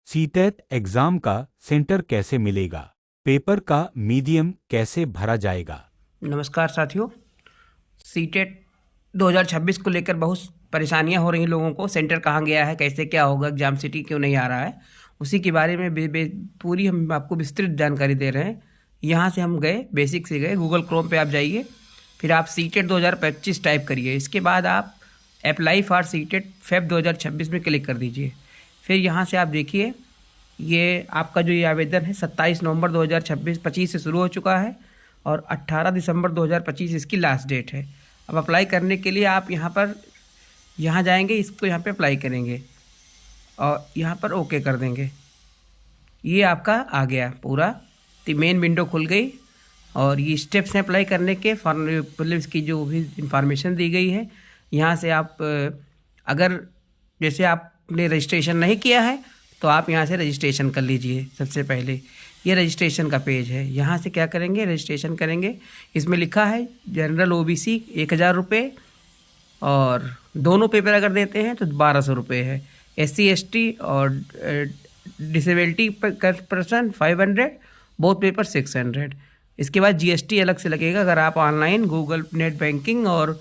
CTET exam का centre कैसे मिलेगा? पेपर का मीडियम कैसे भरा जाएगा? नमस्कार साथियों। सीटेट 2026 को लेकर बहुत परेशानियां हो रही हैं लोगों को। सेंटर कहाँ गया है, कैसे क्या होगा, एग्जाम सिटी क्यों नहीं आ रहा है, उसी के बारे में पूरी हम आपको विस्तृत जानकारी दे रहे हैं। यहाँ से हम गए, बेसिक से गए, गूगल क्रोम पे आप जाइए, फिर आप सीटेट 2025 टाइप करिए। इसके बाद आप अप्लाई फॉर सीटेट फेब 2026 में क्लिक कर दीजिए। फिर यहाँ से आप देखिए, ये आपका जो ये आवेदन है 27 नवंबर 2025 से शुरू हो चुका है और 18 दिसंबर 2025 इसकी लास्ट डेट है। अब अप्लाई करने के लिए आप यहाँ जाएंगे, इसको यहाँ पे अप्लाई करेंगे और यहाँ पर ओके कर देंगे। ये आपका आ गया पूरा, तो मेन विंडो खुल गई और ये स्टेप्स हैं अप्लाई करने के। मतलब इसकी जो भी इंफॉर्मेशन दी गई है, यहाँ से आप अगर जैसे आपने रजिस्ट्रेशन नहीं किया है तो आप यहाँ से रजिस्ट्रेशन कर लीजिए। सबसे पहले ये रजिस्ट्रेशन का पेज है, यहाँ से क्या करेंगे, रजिस्ट्रेशन करेंगे। इसमें लिखा है जनरल ओबीसी 1000 रुपये और दोनों पेपर अगर देते हैं तो 1200 रुपये है। SC ST और डिसेबिलिटी पर्सन 500, बोथ पेपर 600। इसके बाद GST अलग से लगेगा अगर आप ऑनलाइन गूगल नेट बैंकिंग और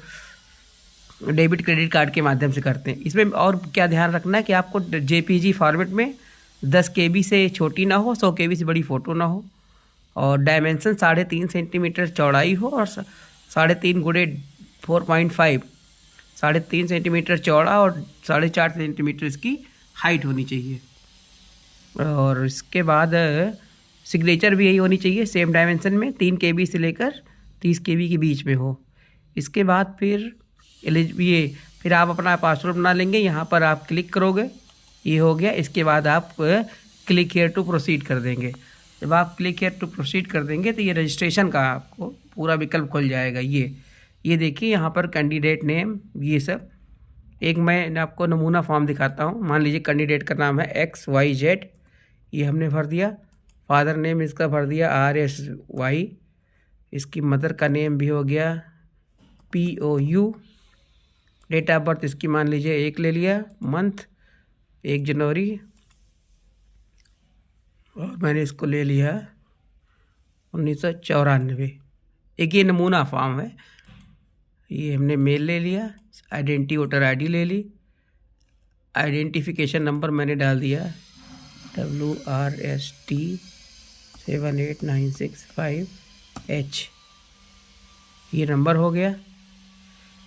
डेबिट क्रेडिट कार्ड के माध्यम से करते हैं। इसमें और क्या ध्यान रखना है कि आपको JPG फॉर्मेट में 10 KB से छोटी ना हो, 100 KB से बड़ी फ़ोटो ना हो और डायमेंशन 3.5 सेंटीमीटर चौड़ाई हो और 3.5 गुणे 4.5, 3.5 सेंटीमीटर चौड़ा और 4.5 सेंटीमीटर इसकी हाइट होनी चाहिए। और इसके बाद सिग्नेचर भी यही होनी चाहिए, सेम डायमेंशन में 3 KB से लेकर 30 KB के बीच में हो। इसके बाद फिर आप अपना पासवर्ड बना लेंगे। यहाँ पर आप क्लिक करोगे, ये हो गया। इसके बाद आप क्लिक हियर टू प्रोसीड कर देंगे। जब आप क्लिक हियर टू प्रोसीड कर देंगे तो ये रजिस्ट्रेशन का आपको पूरा विकल्प खुल जाएगा। ये देखिए यहाँ पर कैंडिडेट नेम, ये सब। एक मैं आपको नमूना फॉर्म दिखाता हूँ। मान लीजिए कैंडिडेट का नाम है XYZ, ये हमने भर दिया। फादर नेम इसका भर दिया RSY। इसकी मदर का नेम भी हो गया POU। डेट ऑफ बर्थ इसकी मान लीजिए 1 ले लिया, मंथ 1 जनवरी और मैंने इसको ले लिया 1994। एक ये नमूना फॉर्म है, ये हमने मेल ले लिया। आइडेंटिटी वोटर ID ले ली। आइडेंटिफिकेशन नंबर मैंने डाल दिया WRST 78965H, ये नंबर हो गया।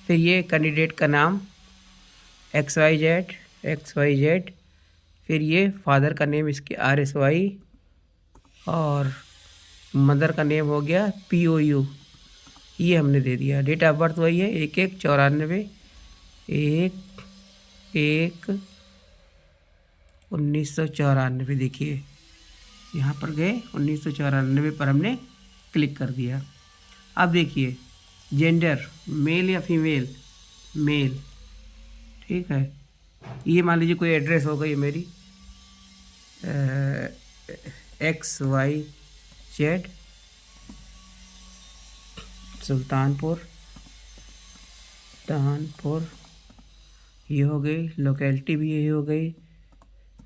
फिर ये कैंडिडेट का नाम XYZ। फिर ये फादर का नेम इसके RSY और मदर का नेम हो गया POU, ये हमने दे दिया। डेट ऑफ बर्थ वही है 11/94, 1/1/1994। देखिए यहाँ पर गए, 1994 पर हमने क्लिक कर दिया। अब देखिए जेंडर, मेल या फीमेल, मेल, ठीक है। ये मान लीजिए कोई एड्रेस हो गई मेरी XYZ सुल्तानपुर, ये हो गई। लोकेलिटी भी यही हो गई,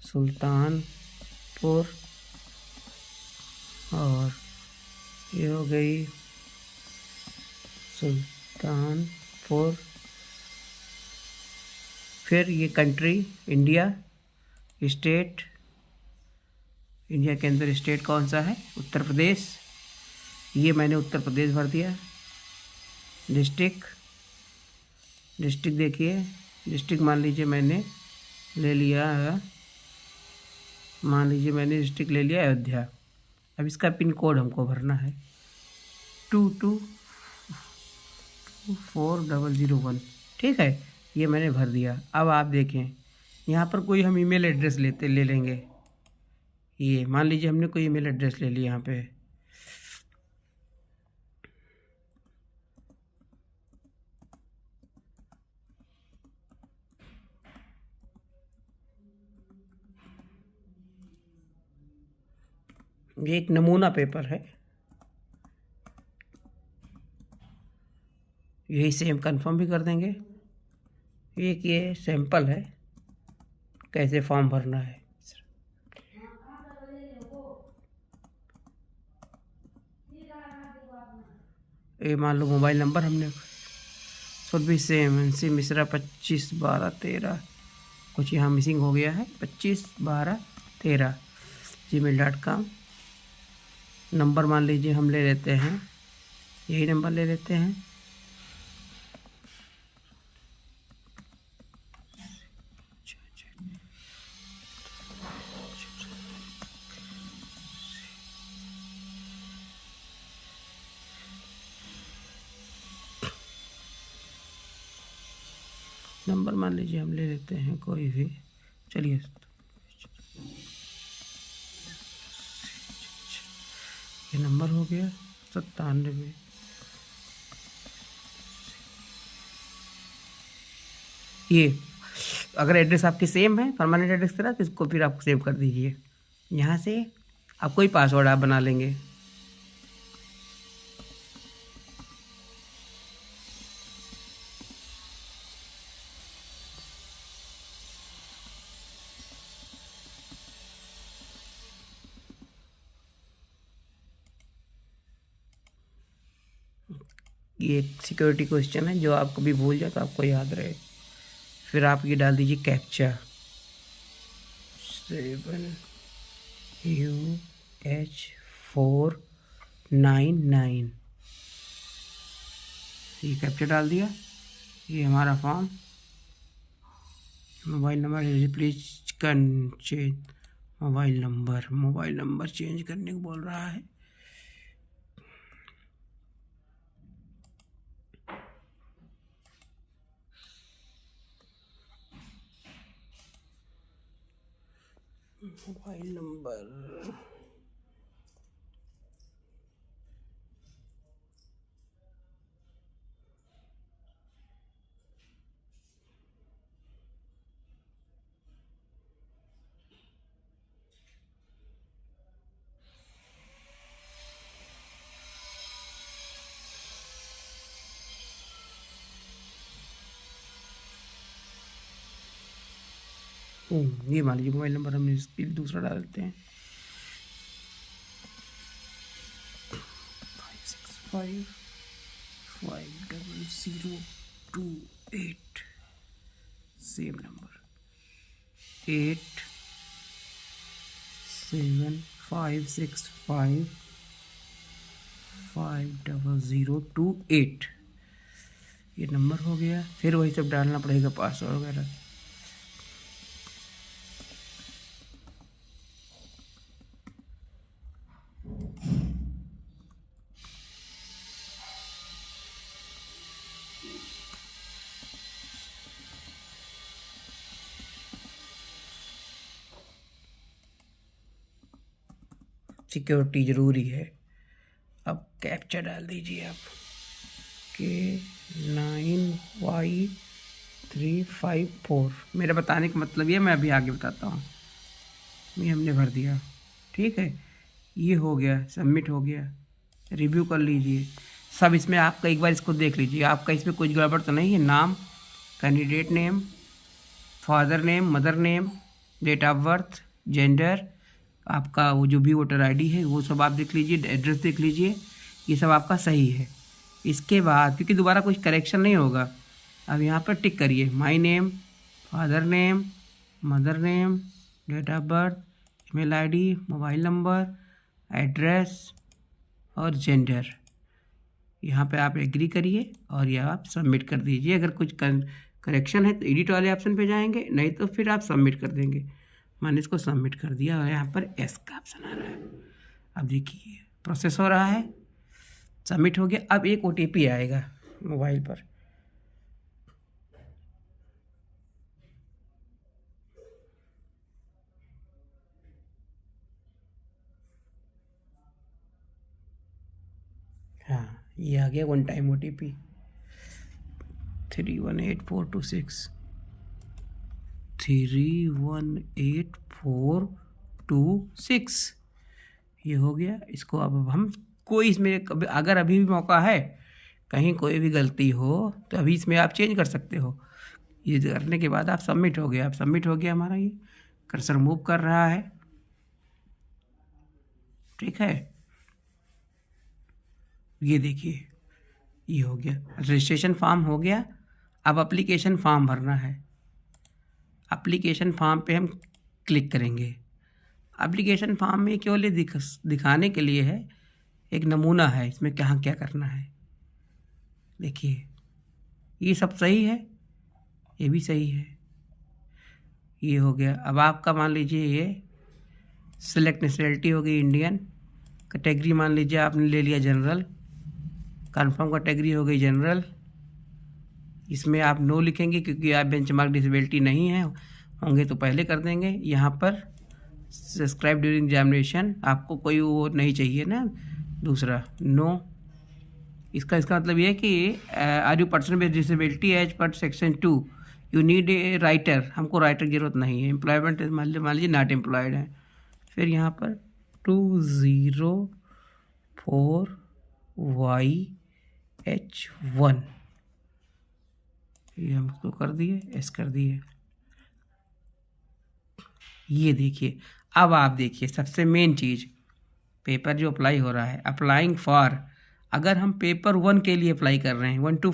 सुल्तानपुर। और ये हो गई सुल्तानपुर। फिर ये कंट्री इंडिया, स्टेट, इंडिया के अंदर स्टेट कौन सा है, उत्तर प्रदेश, ये मैंने उत्तर प्रदेश भर दिया। डिस्ट्रिक्ट देखिए, डिस्ट्रिक्ट मान लीजिए मैंने ले लिया, डिस्ट्रिक्ट ले लिया अयोध्या। अब इसका पिन कोड हमको भरना है 224001, ठीक है। ये मैंने भर दिया। अब आप देखें यहाँ पर कोई हम ईमेल एड्रेस ले लेंगे। ये मान लीजिए हमने कोई ईमेल एड्रेस ले लिया। यहाँ पे ये एक नमूना पेपर है, यही सेम कंफर्म भी कर देंगे। एक ये सैंपल है कैसे फॉर्म भरना है। ये मान लो मोबाइल नंबर हमने should be same MC Mishra 251213, कुछ यहाँ मिसिंग हो गया है, 251213 gmail.com। नंबर मान लीजिए हम ले लेते हैं, यही नंबर ले लेते हैं। नंबर मान लीजिए हम ले लेते हैं कोई भी, चलिए ये नंबर हो गया 97। ये अगर एड्रेस आपकी सेम है, परमानेंट एड्रेस के साथ, तो इसको फिर आप सेव कर दीजिए। यहाँ से आप कोई पासवर्ड आप बना लेंगे। ये एक सिक्योरिटी क्वेश्चन है, जो आप कभी भूल जाए तो आपको याद रहे। फिर आप ये डाल दीजिए कैप्चा 7UH499। ये कैप्चा डाल दिया। ये हमारा form, mobile number please change mobile number change करने को बोल रहा है। मोबाइल नंबर ये मान लीजिए मोबाइल नंबर हम इसके लिए दूसरा डाल देते हैं 5655028। Same number 8756550028। ये नंबर हो गया। फिर वही सब डालना पड़ेगा, पासवर्ड वगैरह। सिक्योरिटी ज़रूरी है। अब कैप्चा डाल दीजिए आप, K9Y354। मेरा बताने का मतलब ये, मैं अभी आगे बताता हूँ। ये हमने भर दिया, ठीक है। ये हो गया, सबमिट हो गया। रिव्यू कर लीजिए सब। इसमें आपका एक बार इसको देख लीजिए, आपका इसमें कुछ गड़बड़ तो नहीं है। नाम, candidate name, father name, mother name, date of birth, gender, आपका वो जो भी वोटर आईडी है वो सब आप देख लीजिए, एड्रेस देख लीजिए, ये सब आपका सही है। इसके बाद क्योंकि दोबारा कुछ करेक्शन नहीं होगा, अब यहाँ पर टिक करिए my name, father name, mother name, date of birth, email ID, mobile number, address और जेंडर। यहाँ पे आप एग्री करिए और यह आप सबमिट कर दीजिए। अगर कुछ करेक्शन है तो एडिट वाले ऑप्शन पे जाएंगे, नहीं तो फिर आप सबमिट कर देंगे। मैंने इसको सबमिट कर दिया और यहाँ पर एस का ऑप्शन आ रहा है। अब देखिए प्रोसेस हो रहा है, सबमिट हो गया। अब एक OTP आएगा मोबाइल पर। हाँ, ये आ गया वन टाइम OTP 318426 318426। ये हो गया। इसको अब हम कोई इसमें कभी अगर अभी भी मौका है, कहीं कोई भी गलती हो तो अभी इसमें आप चेंज कर सकते हो। ये करने के बाद आप सबमिट हो गया। अब सबमिट हो गया हमारा, ये कर्सर मूव कर रहा है, ठीक है। ये देखिए ये हो गया, रजिस्ट्रेशन फॉर्म हो गया। अब एप्लीकेशन फॉर्म भरना है। एप्लीकेशन फॉर्म पे हम क्लिक करेंगे। एप्लीकेशन फॉर्म में केवल दिखाने के लिए है, एक नमूना है इसमें कहाँ क्या करना है। देखिए ये सब सही है, ये भी सही है, ये हो गया। अब आपका मान लीजिए ये सिलेक्ट नेशनलिटी हो गई इंडियन, कैटेगरी मान लीजिए आपने ले लिया जनरल, कंफर्म कैटेगरी हो गई जनरल। इसमें आप नो लिखेंगे क्योंकि आप बेंचमार्क डिसेबिलिटी नहीं है, होंगे तो पहले कर देंगे। यहाँ पर सब्सक्राइब ड्यूरिंग एग्जामिनेशन, आपको कोई वो नहीं चाहिए ना, दूसरा नो। इसका मतलब ये है कि are you person with disability as per section 2 you need a writer, हमको राइटर की जरूरत नहीं है। एम्प्लॉयमेंट मान लीजिए नॉट एम्प्लॉयड है। फिर यहाँ पर 204YH1 ये हम उसको कर दिए, एस कर दिए। ये देखिए, अब आप देखिए सबसे मेन चीज़, पेपर जो अप्लाई हो रहा है, अप्लाइंग फॉर, अगर हम पेपर 1 के लिए अप्लाई कर रहे हैं, 1 to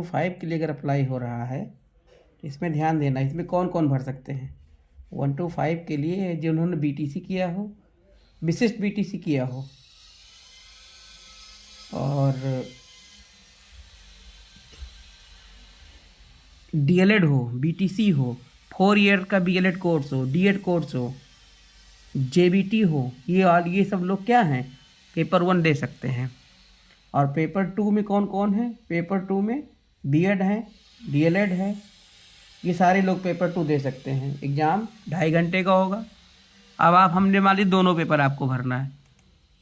5 के लिए अगर अप्लाई हो रहा है तो इसमें ध्यान देना, इसमें कौन कौन भर सकते हैं। 1 to 5 के लिए जिन्होंने BTC किया हो, विशिष्ट BTC किया हो, और DLED हो, BTC हो, 4 ईयर का BLED कोर्स हो, DED कोर्स हो, JBT हो, ये सब लोग क्या हैं, पेपर 1 दे सकते हैं। और पेपर 2 में कौन कौन है, पेपर 2 में BED है, DLED है, ये सारे लोग पेपर 2 दे सकते हैं। एग्ज़ाम 2.5 घंटे का होगा। अब हमने मान लीजिए दोनों पेपर आपको भरना है।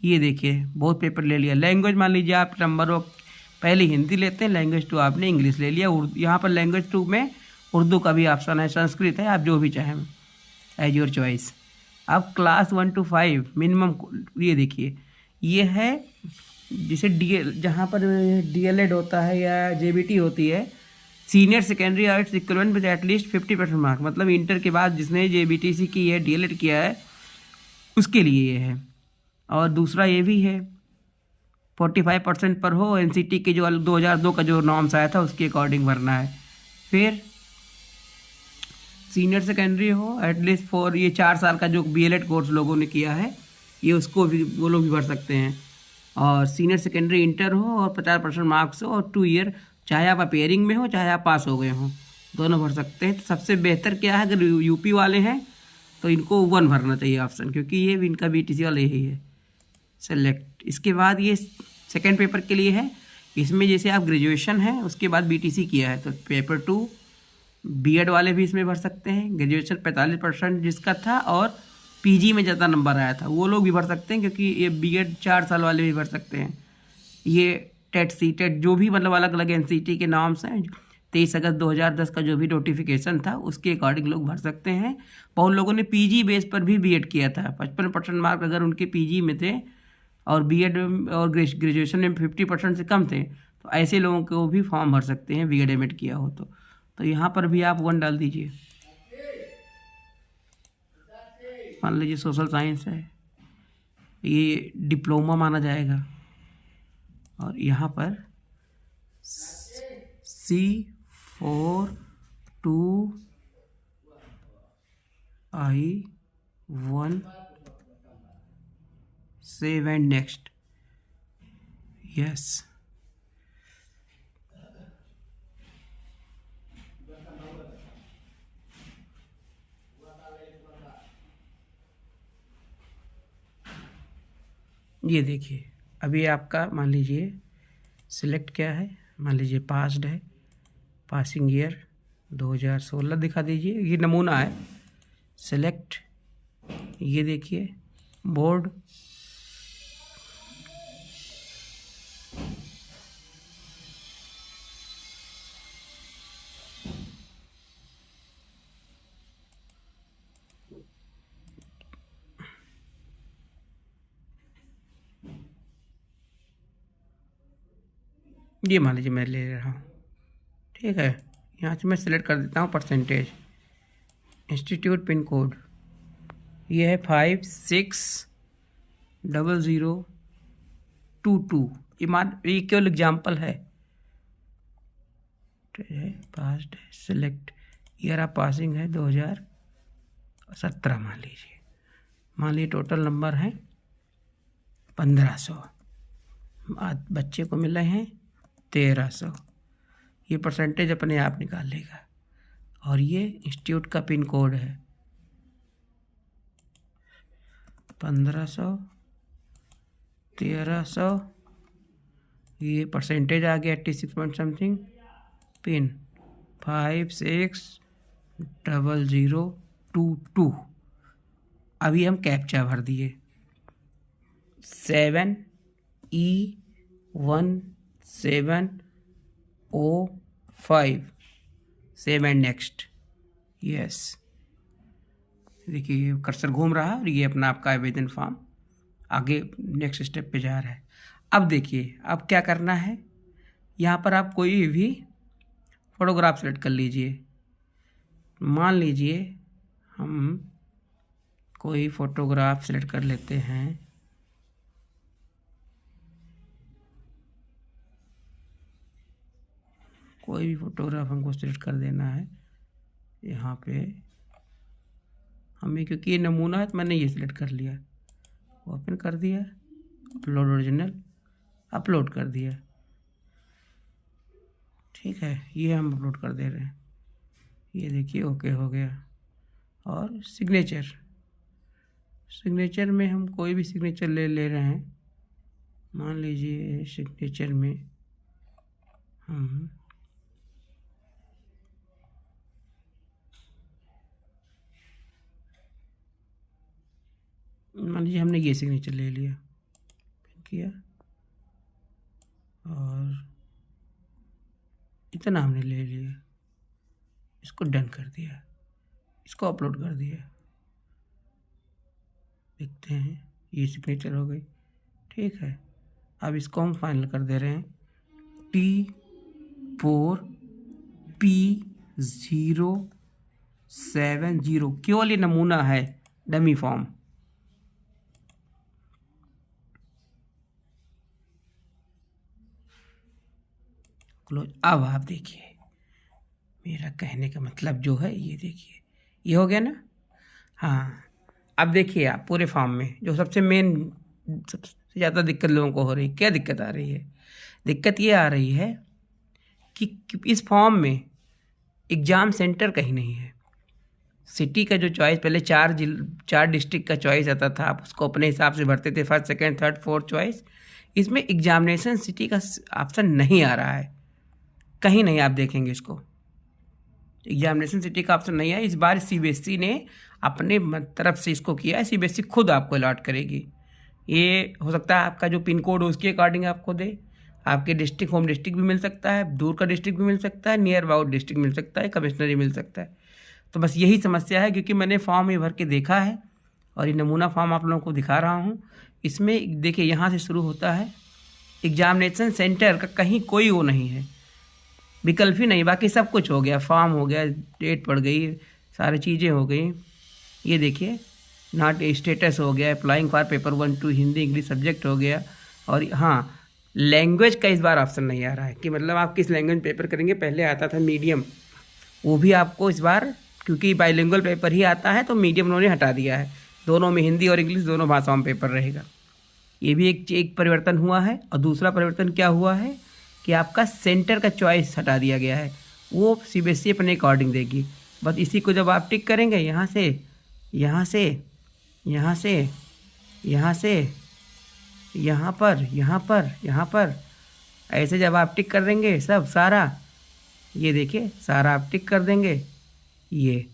ये देखिए बहुत पेपर ले लिया। लैंग्वेज मान लीजिए आप नंबर ऑफ पहले हिंदी लेते हैं, लैंग्वेज 2 आपने इंग्लिश ले लिया। यहाँ पर लैंग्वेज 2 में उर्दू का भी ऑप्शन है, संस्कृत है, आप जो भी चाहें, एज योर चॉइस। अब क्लास 1 to 5 मिनिमम, ये देखिए ये है जिसे जहाँ पर DLED होता है या JBT होती है, सीनियर सेकेंडरी और its equivalent with at least 50% mark, मतलब इंटर के बाद जिसने JBTC की है, DLED किया है, उसके लिए ये है। और दूसरा ये भी है 45% पर हो, NCT के जो 2002 का जो नॉर्म्स आया था उसके अकॉर्डिंग भरना है। फिर सीनियर सेकेंडरी हो एटलीस्ट 4, ये 4 साल का जो BLED कोर्स लोगों ने किया है, ये उसको भी वो लोग भी भर सकते हैं। और सीनियर सेकेंडरी इंटर हो और 50% मार्क्स हो, और 2 ईयर, चाहे आप अपेयरिंग में हो चाहे आप पास हो गए हों, दोनों भर सकते हैं। तो सबसे बेहतर क्या है, अगर यूपी वाले हैं तो इनको 1 भरना चाहिए ऑप्शन, क्योंकि ये इनका BTC वाला यही है। सेलेक्ट, इसके बाद ये सेकेंड पेपर के लिए है, इसमें जैसे आप ग्रेजुएशन है उसके बाद BTC किया है तो पेपर 2, BED वाले भी इसमें भर सकते हैं। ग्रेजुएशन 45% जिसका था और PG में ज़्यादा नंबर आया था वो लोग भी भर सकते हैं, क्योंकि ये BED 4 साल वाले भी भर सकते हैं। ये टेट सीटेट जो भी मतलब अलग अलग NCT के नाम्स हैं, 23 अगस्त 2010 का जो भी नोटिफिकेशन था उसके अकॉर्डिंग लोग भर सकते हैं। बहुत लोगों ने PG बेस पर भी BED किया था, 55% मार्क अगर उनके PG में थे और BED और ग्रेजुएशन में 50% से कम थे, तो ऐसे लोगों को भी फॉर्म भर सकते हैं BED MAD किया हो तो यहाँ पर भी आप 1 डाल दीजिए। मान लीजिए सोशल साइंस है, ये डिप्लोमा माना जाएगा, और यहाँ पर C42I1 save and next, yes. ये देखिए अभी आपका मान लीजिए सिलेक्ट क्या है, मान लीजिए पास्ड है, पासिंग ईयर 2016 दिखा दीजिए, ये नमूना है। सिलेक्ट, ये देखिए बोर्ड, ये मान लीजिए मैं ले रहा हूँ, ठीक है। यहाँ से मैं सिलेक्ट कर देता हूँ परसेंटेज, इंस्टीट्यूट पिन कोड ये है 560022, ये केवल एग्जाम्पल है। Past select year of passing है 2017 मान लीजिए। मान लीजिए टोटल नंबर है 1500, बच्चे को मिले हैं 1300। ये परसेंटेज अपने आप निकाल लेगा। और ये इंस्टीट्यूट का पिन कोड है 1500 1300। ये परसेंटेज आ गया 86 पॉइंट समथिंग। पिन 560022। अभी हम कैप्चा भर दिए 7E17O5। Save and next. Yes, देखिए कर्सर घूम रहा है और ये अपना आपका आवेदन फॉर्म आगे नेक्स्ट स्टेप पे जा रहा है। अब देखिए अब क्या करना है, यहाँ पर आप कोई भी फोटोग्राफ सेलेक्ट कर लीजिए। मान लीजिए हम कोई फोटोग्राफ सेलेक्ट कर लेते हैं। कोई भी फोटोग्राफ हमको सेलेक्ट कर देना है यहाँ पे हमें, क्योंकि ये नमूना है तो मैंने ये सिलेक्ट कर लिया। ओपन कर दिया, अपलोड ओरिजिनल, अपलोड कर दिया। ठीक है, ये हम अपलोड कर दे रहे हैं। ये देखिए ओके हो गया। और सिग्नेचर में हम कोई भी सिग्नेचर ले रहे हैं। मान लीजिए सिग्नेचर में हम मान लीजिए हमने ये सिग्नेचर ले लिया, किया और इतना हमने ले लिया, इसको डन कर दिया, इसको अपलोड कर दिया। देखते हैं ये सिग्नेचर हो गई। ठीक है, अब इसको हम फाइनल कर दे रहे हैं T4P070। केवल ये नमूना है, डमी फॉर्म। क्लोज। अब आप देखिए मेरा कहने का मतलब जो है, ये देखिए ये हो गया ना। हाँ, अब देखिए आप पूरे फॉर्म में जो सबसे मेन, सबसे ज़्यादा दिक्कत लोगों को हो रही है, क्या दिक्कत आ रही है? दिक्कत ये आ रही है कि इस फॉर्म में एग्ज़ाम सेंटर कहीं नहीं है। सिटी का जो चॉइस पहले 4 डिस्ट्रिक्ट का चॉइस आता था, आप उसको अपने हिसाब से भरते थे, first second third fourth choice. इसमें एग्जामिनेशन सिटी का ऑप्शन नहीं आ रहा है, कहीं नहीं। आप देखेंगे इसको एग्जामिनेशन सिटी का ऑप्शन नहीं है। इस बार सीबीएसई ने अपने तरफ से इसको किया है, सीबीएसई खुद आपको अलॉट करेगी। ये हो सकता है आपका जो पिन कोड हो उसके अकॉर्डिंग आपको दे। आपके डिस्ट्रिक्ट, होम डिस्ट्रिक्ट भी मिल सकता है, दूर का डिस्ट्रिक्ट भी मिल सकता है, नियर अबाउट डिस्ट्रिक्ट मिल सकता है, कमिश्नरी मिल सकता है। तो बस यही समस्या है, क्योंकि मैंने फॉर्म ये भर के देखा है और ये नमूना फॉर्म आप लोगों को दिखा रहा हूँ। इसमें देखिए यहाँ से शुरू होता है, एग्जामिनेशन सेंटर का कहीं कोई वो नहीं है, विकल्प ही नहीं। बाकी सब कुछ हो गया, फॉर्म हो गया, डेट पड़ गई, सारी चीज़ें हो गई। ये देखिए नॉट स्टेटस हो गया, applying for paper 1 2 Hindi English subject हो गया। और हाँ, लैंग्वेज का इस बार ऑप्शन नहीं आ रहा है कि मतलब आप किस लैंग्वेज पेपर करेंगे। पहले आता था मीडियम, वो भी आपको इस बार, क्योंकि बाइलिंगुअल पेपर ही आता है तो मीडियम उन्होंने हटा दिया है। दोनों में हिंदी और इंग्लिश दोनों भाषाओं में पेपर रहेगा। ये भी एक परिवर्तन हुआ है। और दूसरा परिवर्तन क्या हुआ है कि आपका सेंटर का चॉइस हटा दिया गया है, वो सीबीएसई अपने अकॉर्डिंग देगी। बस इसी को जब आप टिक करेंगे यहाँ से, यहाँ से, यहाँ से, यहाँ से, यहाँ पर, यहाँ पर, यहाँ पर, ऐसे जब आप टिक कर देंगे सब सारा, ये देखिए सारा आप टिक कर देंगे ये,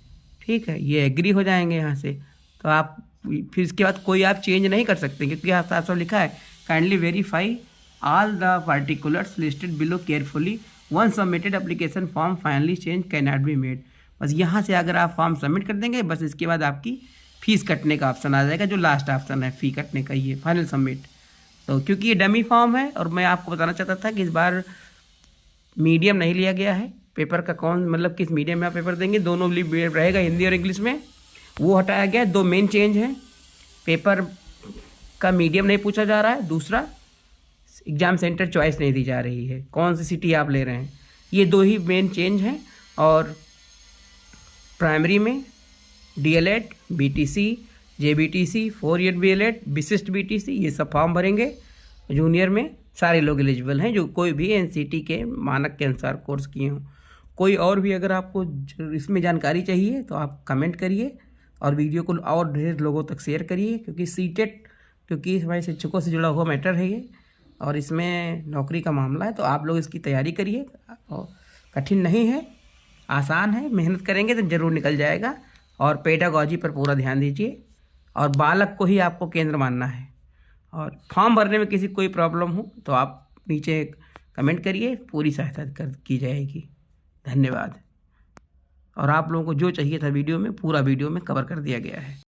ठीक है, ये एग्री हो जाएंगे यहाँ से। तो आप फिर इसके बाद कोई आप चेंज नहीं कर सकते, क्योंकि यहाँ साफ साफ लिखा है kindly verify all the particulars listed below carefully once submitted application form finally change cannot be made। बस यहाँ से अगर आप फॉर्म सबमिट कर देंगे, बस इसके बाद आपकी फ़ीस कटने का ऑप्शन आ जाएगा, जो लास्ट ऑप्शन है फ़ी कटने का, ये फाइनल सबमिट। तो क्योंकि ये डमी फॉर्म है और मैं आपको बताना चाहता था कि इस बार मीडियम नहीं लिया गया है। पेपर का कौन, मतलब किस मीडियम में आप पेपर देंगे, दोनों रहेगा हिंदी और इंग्लिश में, वो हटाया गया। 2 मेन चेंज हैं, पेपर का मीडियम नहीं पूछा जा रहा है। दूसरा एग्ज़ाम सेंटर चॉइस नहीं दी जा रही है, कौन सी सिटी आप ले रहे हैं। ये 2 ही मेन चेंज हैं। और प्राइमरी में डीएलएड, बीटीसी, जेबीटीसी, 4 ईयर बीएलएड, विशिष्ट बीटीसी, ये सब फॉर्म भरेंगे। जूनियर में सारे लोग एलिजिबल हैं जो कोई भी एनसीटी के मानक के अनुसार कोर्स किए हों। कोई और भी अगर आपको इसमें जानकारी चाहिए तो आप कमेंट करिए और वीडियो को और ढेर लोगों तक शेयर करिए, क्योंकि सीटेट, क्योंकि हमारे शिक्षकों से जुड़ा हुआ मैटर है ये, और इसमें नौकरी का मामला है। तो आप लोग इसकी तैयारी करिए, और कठिन नहीं है, आसान है, मेहनत करेंगे तो ज़रूर निकल जाएगा। और पेडागॉजी पर पूरा ध्यान दीजिए, और बालक को ही आपको केंद्र मानना है। और फॉर्म भरने में किसी कोई प्रॉब्लम हो तो आप नीचे कमेंट करिए, पूरी सहायता की जाएगी। धन्यवाद। और आप लोगों को जो चाहिए था वीडियो में, पूरा वीडियो में कवर कर दिया गया है।